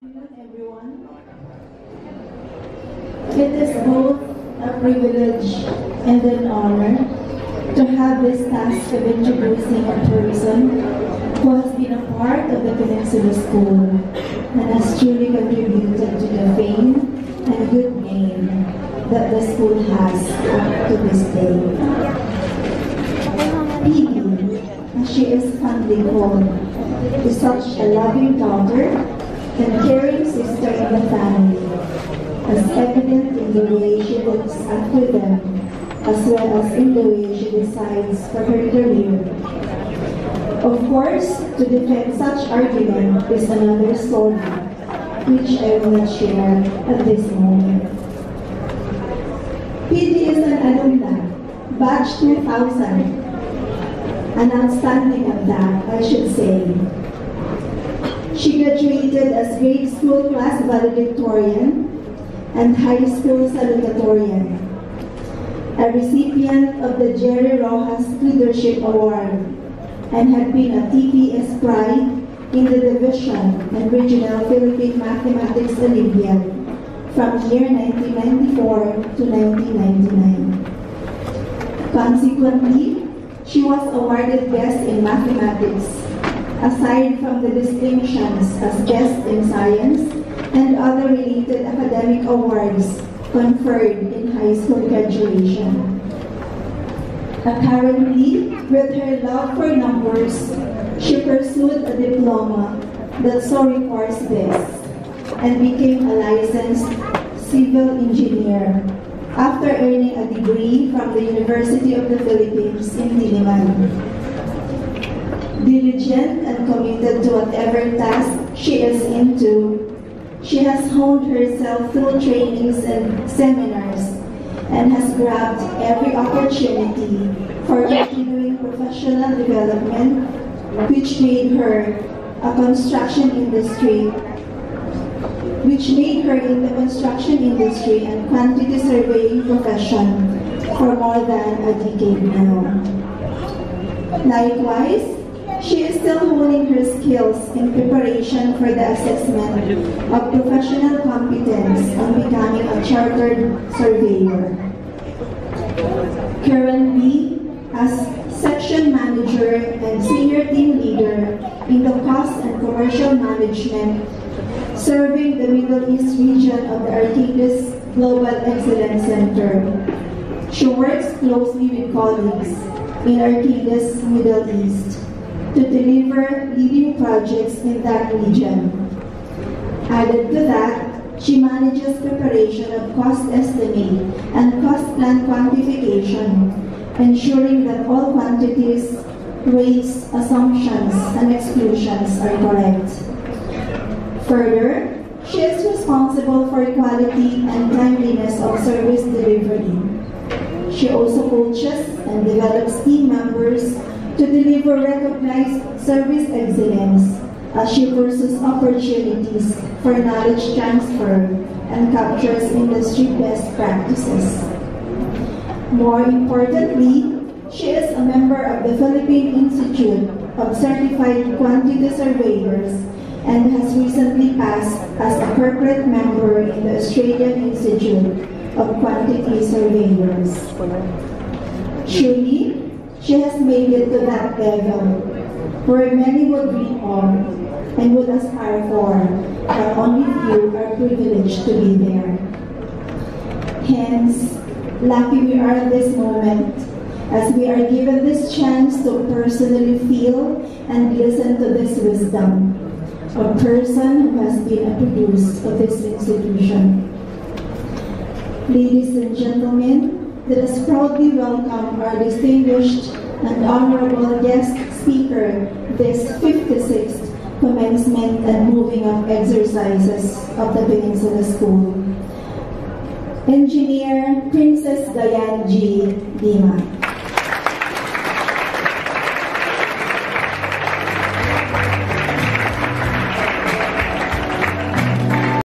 Everyone. It is both a privilege and an honor to have this task of introducing a person who has been a part of the Peninsula School and has truly contributed to the fame and good name that the school has up to this day. Phoebe, as she is fondly called, is such a loving daughter and caring sister in the family, as evident in the way she looks after them, as well as in the way she decides for her career. Of course, to defend such argument is another story, which I will not share at this moment. Pidi is an alumna, batch 2000, an outstanding at that, I should say. She graduated as grade school class valedictorian and high school salutatorian, a recipient of the Jerry Rojas Leadership Award, and had been a TPS Pride in the Division and Regional Philippine Mathematics Olympiad from year 1994 to 1999. Consequently, she was awarded Best in Mathematics, aside from the distinctions as Best in Science and other related academic awards conferred in high school graduation. Apparently, with her love for numbers, she pursued a diploma that so requires this and became a licensed civil engineer after earning a degree from the University of the Philippines in Diliman. Diligent and committed to whatever task she is into, she has honed herself through trainings and seminars and has grabbed every opportunity for continuing professional development, which made her in the construction industry and quantity surveying profession for more than a decade now. Likewise, she is still honing her skills in preparation for the assessment of professional competence on becoming a chartered surveyor. Currently, as section manager and senior team leader in the cost and commercial management, serving the Middle East region of the Arcadis Global Excellence Center. She works closely with colleagues in Arcadis Middle East to deliver leading projects in that region. Added to that, she manages preparation of cost estimate and cost plan quantification, ensuring that all quantities, rates, assumptions, and exclusions are correct. Further, she is responsible for quality and timeliness of service delivery. She also coaches and develops team members to deliver recognized service excellence as she pursues opportunities for knowledge transfer and captures industry best practices. More importantly, she is a member of the Philippine Institute of Certified Quantity Surveyors and has recently passed as a corporate member in the Australian Institute of Quantity Surveyors. Truly, she has made it to that level where many would dream of and would aspire for, but only few are privileged to be there. Hence, lucky we are at this moment as we are given this chance to personally feel and listen to this wisdom, a person who has been a produce of this institution. Ladies and gentlemen, let us proudly welcome our distinguished and honorable guest speaker this 56th commencement and moving up exercises of the Peninsula School, Engineer Princess Diane G. Lima.